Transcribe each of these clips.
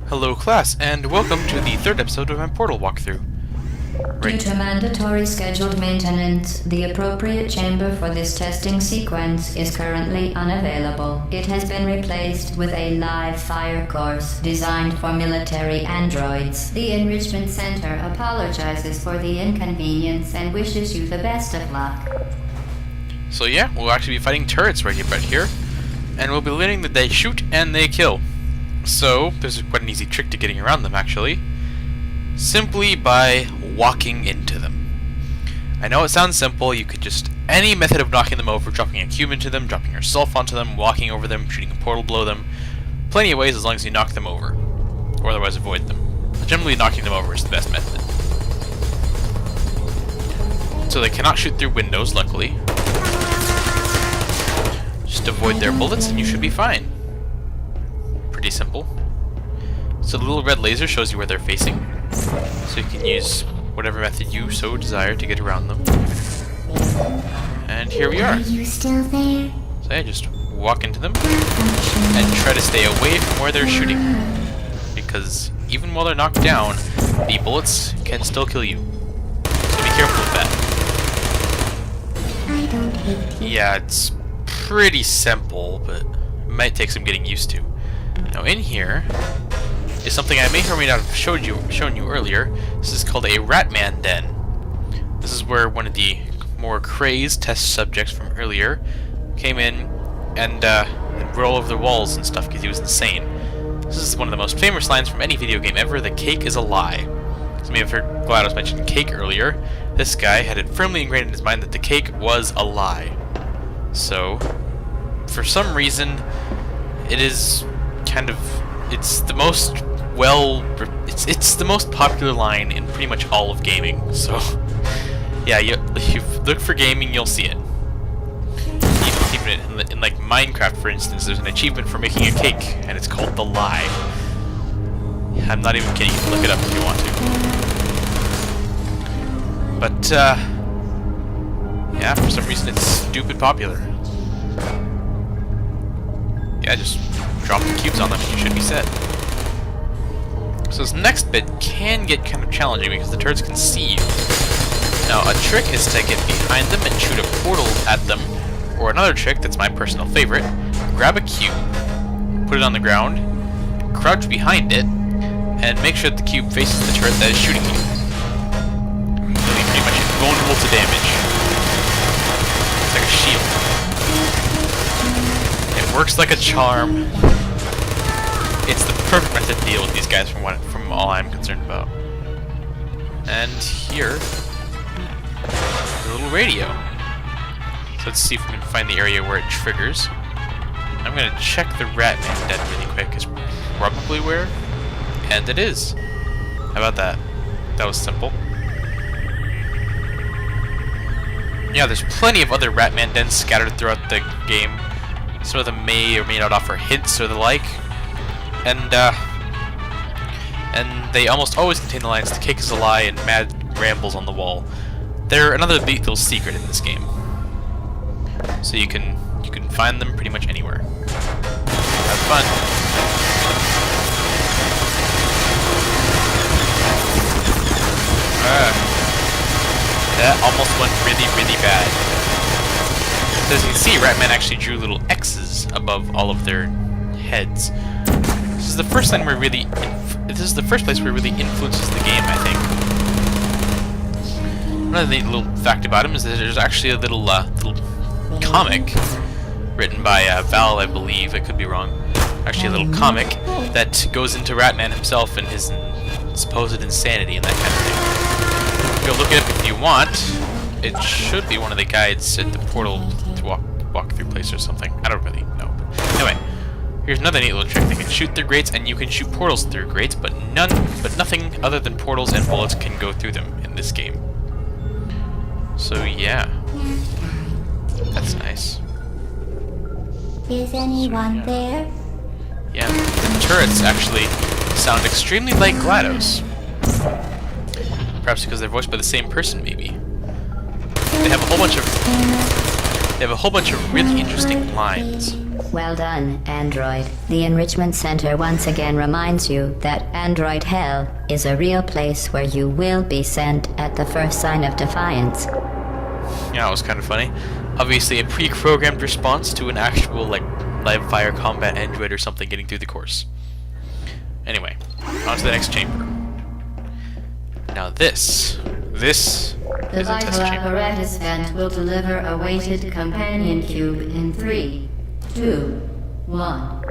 Hello class, and welcome to the third episode of my Portal walkthrough. Due to mandatory scheduled maintenance, the appropriate chamber for this testing sequence is currently unavailable. It has been replaced with a live fire course designed for military androids. The Enrichment Center apologizes for the inconvenience and wishes you the best of luck. So yeah, we'll actually be fighting turrets right here, and we'll be learning that they shoot and they kill. So, there's quite an easy trick to getting around them, actually. Simply by walking into them. I know it sounds simple, you could just... any method of knocking them over, dropping a cube into them, dropping yourself onto them, walking over them, shooting a portal below them. Plenty of ways as long as you knock them over. Or otherwise avoid them. But generally, knocking them over is the best method. So they cannot shoot through windows, luckily. Just avoid their bullets and you should be fine. Pretty simple. So the little red laser shows you where they're facing. So you can use whatever method you so desire to get around them. And here we are. Are you still there? So yeah, just walk into them and try to stay away from where they're shooting. Because even while they're knocked down, the bullets can still kill you. So be careful with that. I don't hate you. Yeah, it's pretty simple, but it might take some getting used to. Now in here is something I may or may not have shown you earlier. This is called a Ratman Den. This is where one of the more crazed test subjects from earlier came in and wrote all over the walls and stuff because he was insane. This is one of the most famous lines from any video game ever: "The cake is a lie." Some of you have heard GLaDOS mention cake earlier. This guy had it firmly ingrained in his mind that the cake was a lie. So, for some reason, it is kind of, it's the most it's the most popular line in pretty much all of gaming. So yeah, if you look for gaming, you'll see it. Even in like Minecraft, for instance, there's an achievement for making a cake, and it's called The Lie. I'm not even kidding. You can look it up if you want to. But yeah, for some reason it's stupid popular. Yeah, just drop the cubes on them and you should be set. So this next bit can get kind of challenging because the turrets can see you. Now, a trick is to get behind them and shoot a portal at them, or another trick that's my personal favorite: grab a cube, put it on the ground, crouch behind it, and make sure that the cube faces the turret that is shooting you. You'll be pretty much invulnerable to damage. It's like a shield. It works like a charm. It's the perfect method to deal with these guys from all I'm concerned about. And here, the little radio. So let's see if we can find the area where it triggers. I'm gonna check the Ratman Den really quick. It's probably where, and it is. How about that? That was simple. Yeah, there's plenty of other Ratman Dens scattered throughout the game. Some of them may or may not offer hints or the like. And they almost always contain the lines "the cake is a lie" and mad rambles on the wall. They're another neat little secret in this game. So you can find them pretty much anywhere. Have fun. That almost went really bad. So as you can see, Ratman actually drew little X's above all of their heads. This is the first line where really, this is the first place where it really influences the game, I think. Another neat little fact about him is that there's actually a little comic written by Val, I believe. I could be wrong. Actually, a little comic that goes into Ratman himself and his supposed insanity and that kind of thing. Go look it up if you want. It should be one of the guides at the portal to walk through place or something. I don't really know. But anyway. Here's another neat little trick. They can shoot through grates, and you can shoot portals through grates, but nothing other than portals and bullets can go through them in this game. So yeah, that's nice. Is anyone there? Yeah, the turrets actually sound extremely like GLaDOS. Perhaps because they're voiced by the same person, maybe. They have a whole bunch of really interesting lines. Well done, Android. The Enrichment Center once again reminds you that Android Hell is a real place where you will be sent at the first sign of defiance. Yeah, it was kind of funny. Obviously a pre-programmed response to an actual, like, live fire combat android or something getting through the course. Anyway, on to the next chamber. Now this The is a test vital chamber. apparatus vent will deliver a weighted companion cube in 3, 2, 1.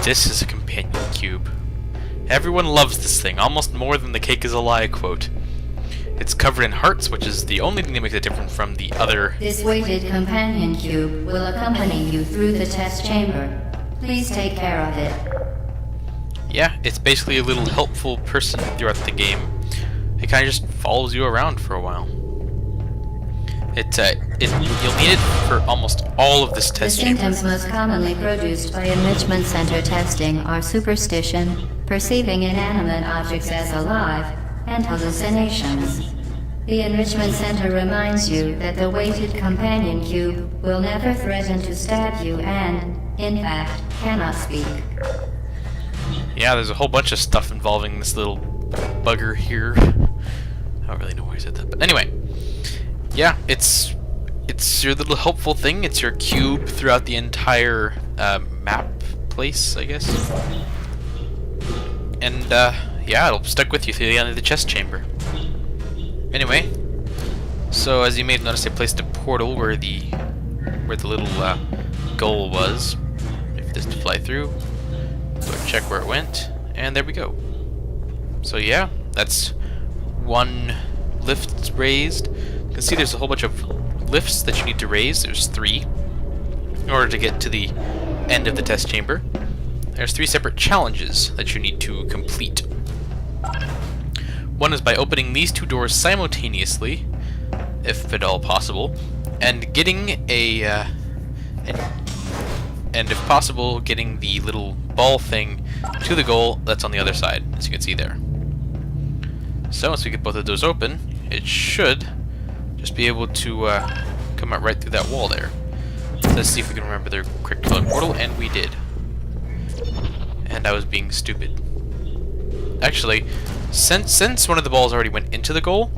This is a companion cube. Everyone loves this thing, almost more than the cake is a lie quote. It's covered in hearts, which is the only thing that makes it different from the other. This weighted companion cube will accompany you through the test chamber. Please take care of it. Yeah, it's basically a little helpful person throughout the game. It kind of just follows you around for a while. You'll need it for almost all of this The test chamber. symptoms most commonly produced by Enrichment Center testing are superstition, perceiving inanimate objects as alive, and hallucinations. The Enrichment Center reminds you that the weighted companion cube will never threaten to stab you and, in fact, cannot speak. Yeah, there's a whole bunch of stuff involving this little bugger here. I don't really know why I said that, but anyway. Yeah, it's your little helpful thing. It's your cube throughout the entire map place, I guess. And yeah, it'll stick with you through the end of the chest chamber. Anyway, so as you may have noticed, I placed a portal where the little goal was. Wait for this to fly through. Go check where it went, and there we go. So yeah, that's one lift raised. You can see there's a whole bunch of lifts that you need to raise. There's 3 in order to get to the end of the test chamber. There's 3 separate challenges that you need to complete. One is by opening these 2 doors simultaneously, if at all possible, and getting a and if possible, getting the little ball thing to the goal that's on the other side, as you can see there. So once we get both of those open, it should just be able to come out right through that wall there. So let's see if we can remember the correct color portal, and we did. And I was being stupid. Actually, since one of the balls already went into the goal,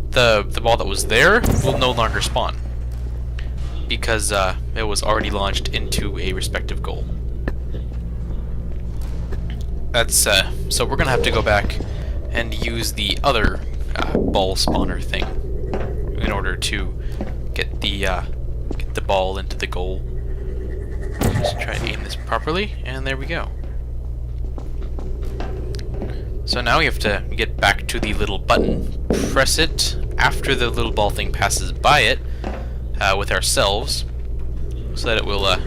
the ball that was there will no longer spawn, because it was already launched into a respective goal. That's so we're gonna have to go back and use the other ball spawner thing in order to get the ball into the goal. Just try to aim this properly, and there we go. So now we have to get back to the little button, press it after the little ball thing passes by it with ourselves, so that it will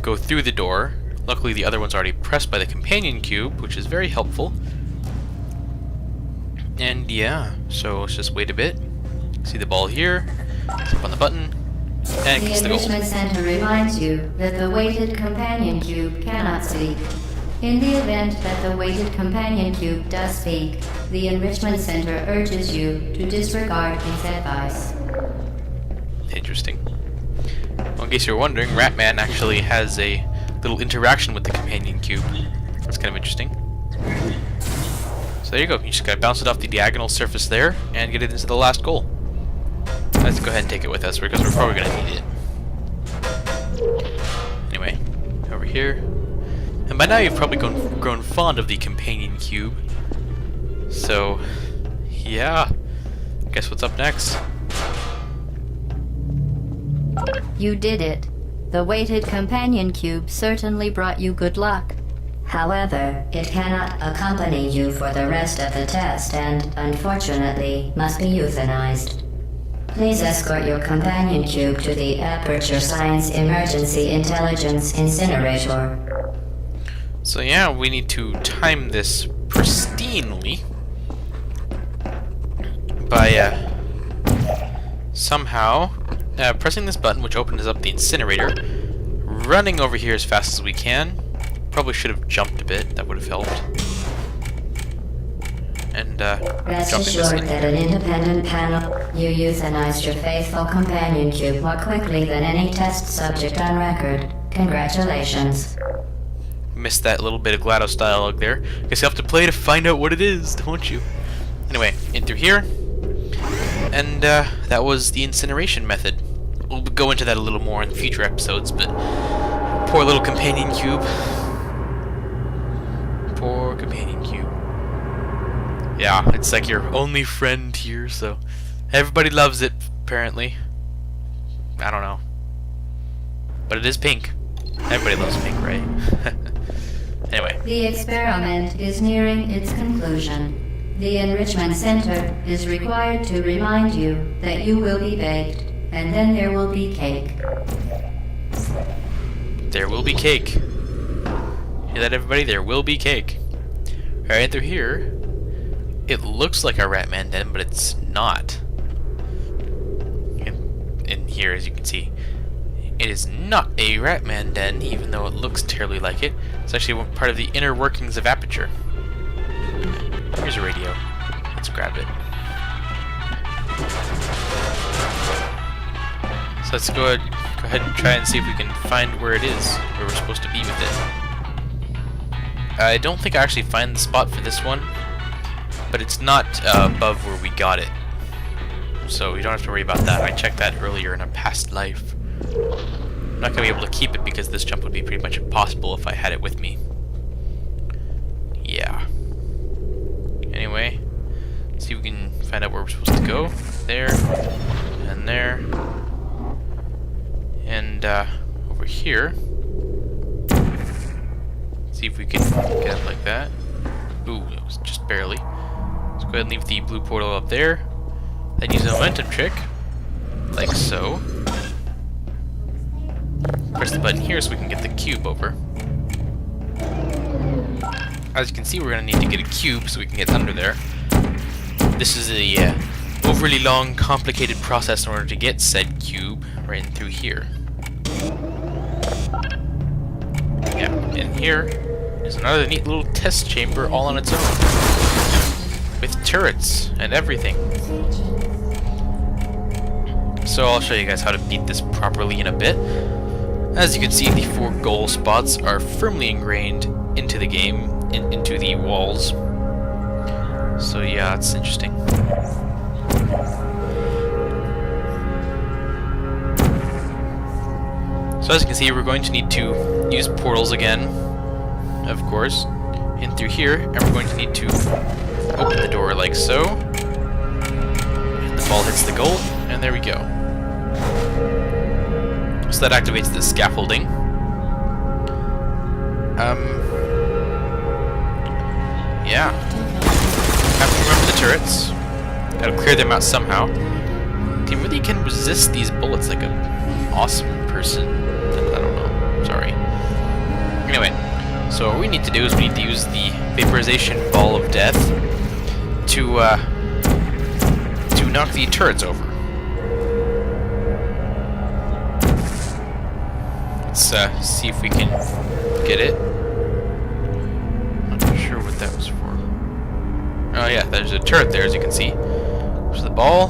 go through the door. Luckily the other one's already pressed by the companion cube, which is very helpful. And yeah, so let's just wait a bit. See the ball here, tap on the button, and it The gets the goal. Enrichment Center reminds you that the weighted companion cube cannot speak. In the event that the weighted companion cube does speak, the Enrichment Center urges you to disregard its advice. Interesting. Well, in case you're wondering, Ratman actually has a little interaction with the companion cube. That's kind of interesting. So there you go. You just gotta bounce it off the diagonal surface there and get it into the last goal. Let's go ahead and take it with us because we're probably gonna need it. Anyway, over here. And by now you've probably grown fond of the companion cube. So, yeah. Guess what's up next? You did it. The weighted companion cube certainly brought you good luck. However, it cannot accompany you for the rest of the test and, unfortunately, must be euthanized. Please escort your companion cube to the Aperture Science Emergency Intelligence Incinerator. So yeah, we need to time this pristinely by somehow pressing this button, which opens up the incinerator, running over here as fast as we can. Probably should have jumped a bit, that would have helped. and Rest jumping this assured in that here. an independent panel, you euthanized your faithful companion cube more quickly than any test subject on record. Congratulations. Missed that little bit of GLaDOS dialogue there. Guess you'll have to play to find out what it is, don't you? Anyway, in through here. And that was the incineration method. We'll go into that a little more in future episodes, but poor little companion cube. Poor companion cube. Yeah, it's like your only friend here, so everybody loves it, apparently. I don't know. But it is pink. Everybody loves pink, right? Anyway. The experiment is nearing its conclusion. The Enrichment Center is required to remind you that you will be baked, and then there will be cake. There will be cake. Hear that, everybody? There will be cake. Alright, through here. It looks like a Ratman den, but it's not. In here, as you can see, it is not a Ratman den, even though it looks terribly like it. It's actually part of the inner workings of Aperture. Here's a radio. Let's grab it. So let's go ahead and try and see if we can find where it is, where we're supposed to be with it. I don't think I actually find the spot for this one, but it's not above where we got it. So you don't have to worry about that. I checked that earlier in a past life. I'm not going to be able to keep it because this jump would be pretty much impossible if I had it with me. Yeah. Anyway, let's see if we can find out where we're supposed to go. There, and there. And over here. See if we can get up like that. Ooh, it was just barely. Let's go ahead and leave the blue portal up there. Then use a momentum trick, like so. Press the button here so we can get the cube over. As you can see, we're going to need to get a cube so we can get under there. This is a overly long, complicated process in order to get said cube right in through here. Yeah, in here is another neat little test chamber all on its own, with turrets and everything. So I'll show you guys how to beat this properly in a bit. As you can see, the 4 goal spots are firmly ingrained into the game, into the walls. So yeah, it's interesting. So as you can see, we're going to need to use portals again, of course, in through here, and we're going to need to open the door like so. And the ball hits the goal, and there we go. So that activates the scaffolding. Yeah. Have to remember the turrets. Gotta clear them out somehow. Team really can resist these bullets like an awesome person. I don't know. Sorry. Anyway, so what we need to do is we need to use the vaporization ball of death to knock the turrets over. Let's see if we can get it. Not sure what that was for. Oh yeah, there's a turret there, as you can see. There's the ball,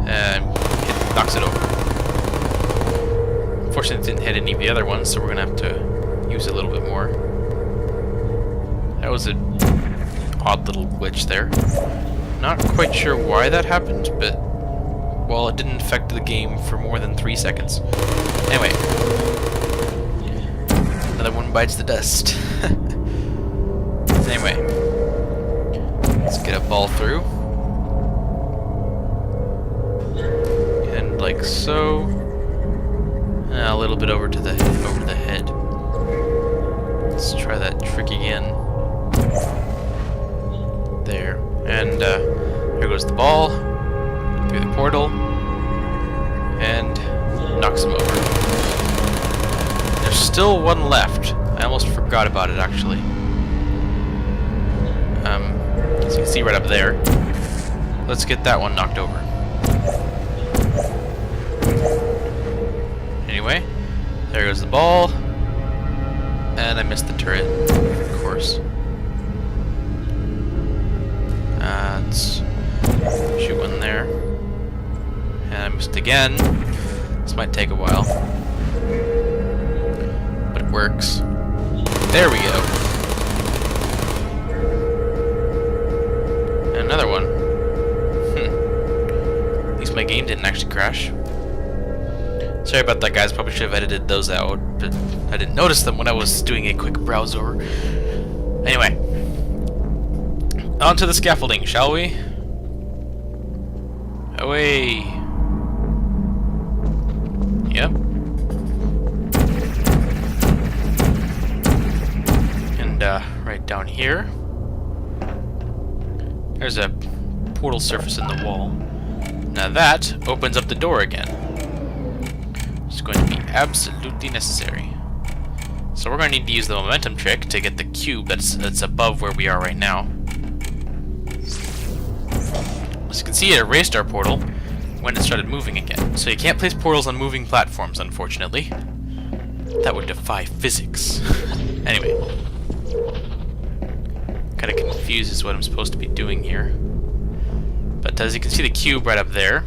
and it knocks it over. Unfortunately, it didn't hit any of the other ones, so we're gonna have to use it a little bit more. That was an odd little glitch there. Not quite sure why that happened, but well, it didn't affect the game for more than 3 seconds. Anyway. Another one bites the dust. Anyway, let's get a ball through, and like so, a little bit over the head. Let's try that trick again. There, and here goes the ball through the portal, and knocks him over. There's still one left. I almost forgot about it, actually. As you can see right up there. Let's get that one knocked over. Anyway, there goes the ball. And I missed the turret, of course. again. This might take a while. But it works. There we go. And another one. At least my game didn't actually crash. Sorry about that, guys. Probably should have edited those out, but I didn't notice them when I was doing a quick browse over. Anyway. Onto the scaffolding, shall we? Away. Yep. And right down here, there's a portal surface in the wall. Now that opens up the door again. It's going to be absolutely necessary. So we're going to need to use the momentum trick to get the cube that's above where we are right now. As you can see, it erased our portal when it started moving again. So you can't place portals on moving platforms, unfortunately. That would defy physics. Anyway. Kinda confused is what I'm supposed to be doing here. But as you can see, the cube right up there.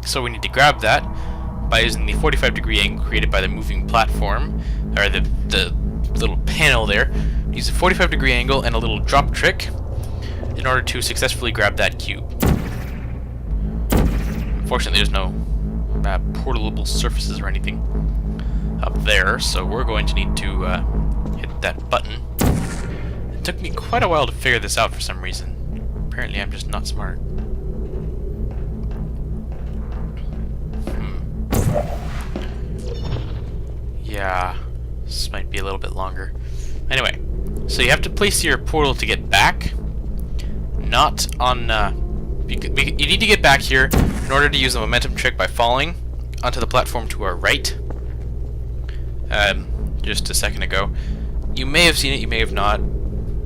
So we need to grab that by using the 45-degree angle created by the moving platform, or the little panel there. Use a 45-degree angle and a little drop trick in order to successfully grab that cube. Unfortunately, there's no portable surfaces or anything up there, so we're going to need to hit that button. It took me quite a while to figure this out for some reason. Apparently, I'm just not smart. Yeah, this might be a little bit longer. Anyway, so you have to place your portal to get back. Not on, you need to get back here in order to use the momentum trick by falling onto the platform to our right. Just a second ago. You may have seen it, you may have not.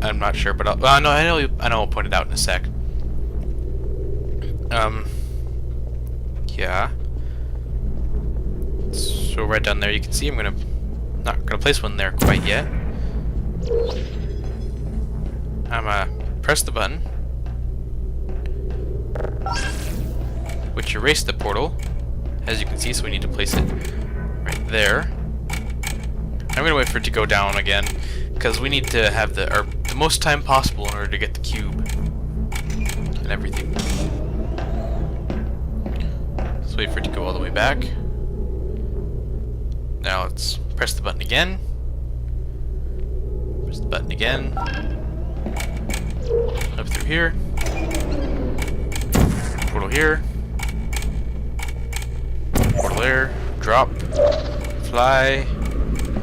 I'm not sure, but I know I'll point it out in a sec. Yeah. So right down there, you can see I'm not gonna place one there quite yet. I'm press the button, which erased the portal, as you can see. So we need to place it right there. I'm gonna wait for it to go down again, because we need to have the most time possible in order to get the cube and everything. Let's wait for it to go all the way back. Now let's press the button again. Press the button again. Up through here. Portal here. Portal there. Drop. Fly.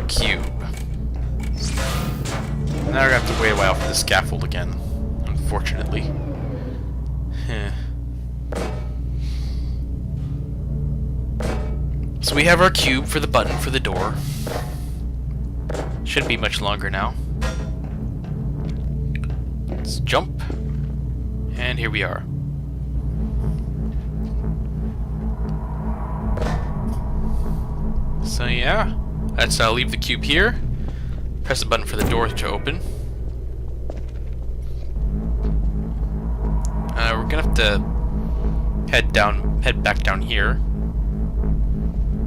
Cube. Now we're gonna have to wait a while for the scaffold again, unfortunately. So we have our cube for the button for the door. Shouldn't be much longer now. Let's jump. And here we are. So yeah, let's leave the cube here. Press the button for the door to open. We're gonna have to head back down here,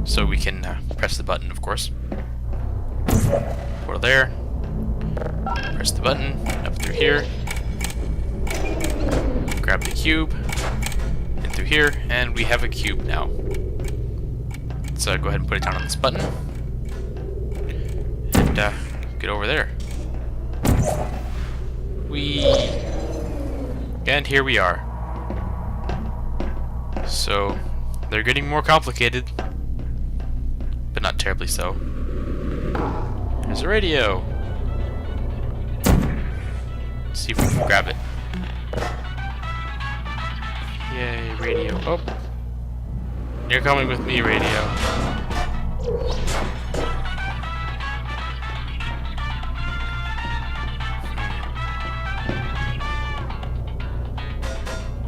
so we can press the button, of course. Portal there. Press the button up through here. Grab the cube. In through here, and we have a cube now. Let's go ahead and put it down on this button. And get over there. And here we are. So they're getting more complicated, but not terribly so. There's a radio. Let's see if we can grab it. Yay, radio. Oh. You're coming with me, radio.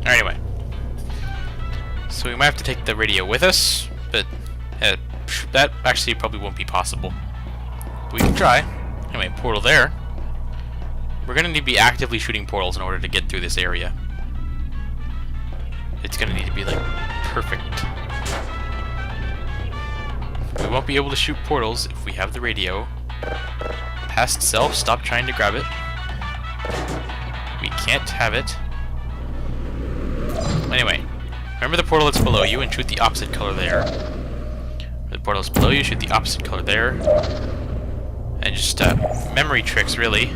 Anyway. So we might have to take the radio with us, but that actually probably won't be possible. We can try. Anyway, portal there. We're gonna need to be actively shooting portals in order to get through this area. It's gonna need to be like Perfect. We won't be able to shoot portals if we have the radio. Past self, stop trying to grab it. We can't have it. Anyway, remember the portal that's below you and shoot the opposite color there. The portal is below you, shoot the opposite color there. And just memory tricks, really.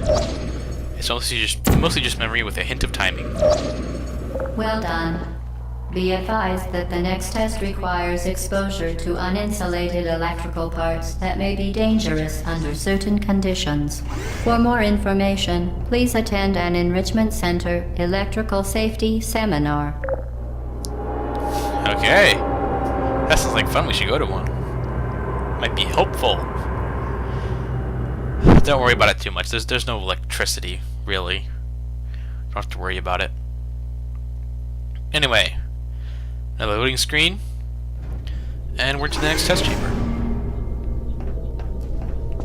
It's mostly just memory with a hint of timing. Well done. Be advised that the next test requires exposure to uninsulated electrical parts that may be dangerous under certain conditions. For more information, please attend an Enrichment Center Electrical Safety Seminar. Okay. That sounds like fun. We should go to one. Might be helpful. Don't worry about it too much. There's no electricity, really. Don't have to worry about it. Anyway. Another loading screen, and we're to the next test chamber.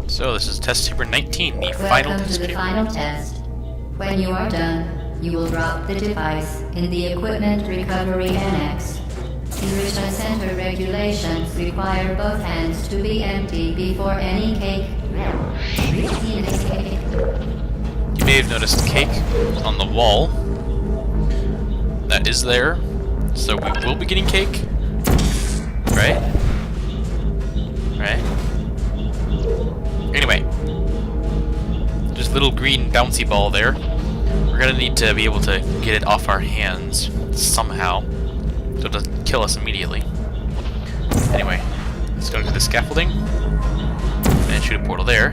So this is test chamber 19, the final Welcome test to the chamber. final test. When you are done, you will drop the device in the Equipment Recovery Annex. Enrichment Center regulations require both hands to be empty before any cake. You may have noticed cake on the wall. That is there. So we will be getting cake, right? Right? Anyway, just little green bouncy ball there. We're gonna need to be able to get it off our hands somehow, so it doesn't kill us immediately. Anyway, let's go to the scaffolding and shoot a portal there.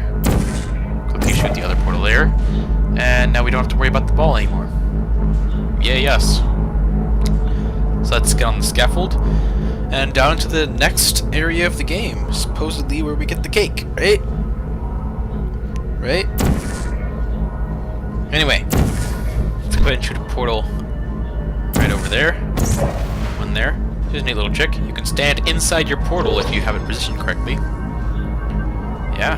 Quickly shoot the other portal there, and now we don't have to worry about the ball anymore. Yay, yes. So let's get on the scaffold and down to the next area of the game, supposedly where we get the cake, right? Right? Anyway, let's go ahead and shoot a portal right over there. One there. Here's a neat little trick. You can stand inside your portal if you have it positioned correctly. Yeah.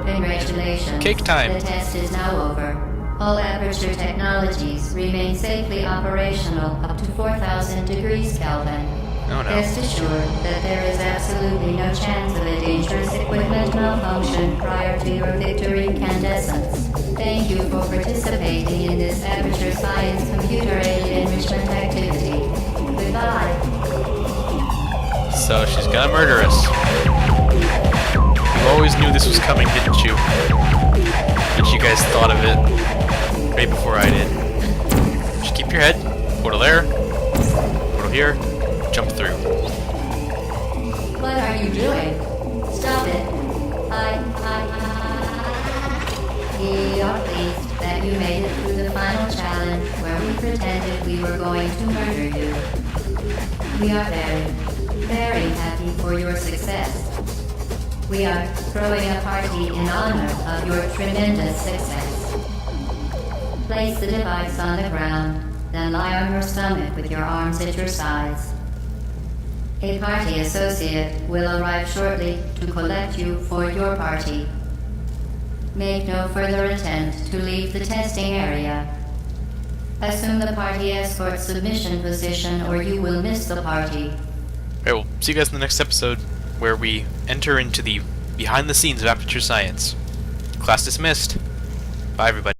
Congratulations. Cake time. The test is now over. All Aperture technologies remain safely operational up to 4,000 degrees Kelvin. Oh no. Rest assured that there is absolutely no chance of a dangerous equipment malfunction prior to your victory incandescence. Thank you for participating in this Aperture Science computer-aided enrichment activity. Goodbye. So she's gonna murder us. You always knew this was coming, didn't you? But you guys thought of it right before I did. Just keep your head. Portal there. Portal here. Jump through. What are you doing? Stop it. We are pleased that you made it through the final challenge where we pretended we were going to murder you. We are very happy for your success. We are throwing a party in honor of your tremendous success. Place the device on the ground, then lie on your stomach with your arms at your sides. A party associate will arrive shortly to collect you for your party. Make no further attempt to leave the testing area. Assume the party escort submission position or you will miss the party. Alright, we'll see you guys in the next episode where we enter into the behind the scenes of Aperture Science. Class dismissed. Bye everybody.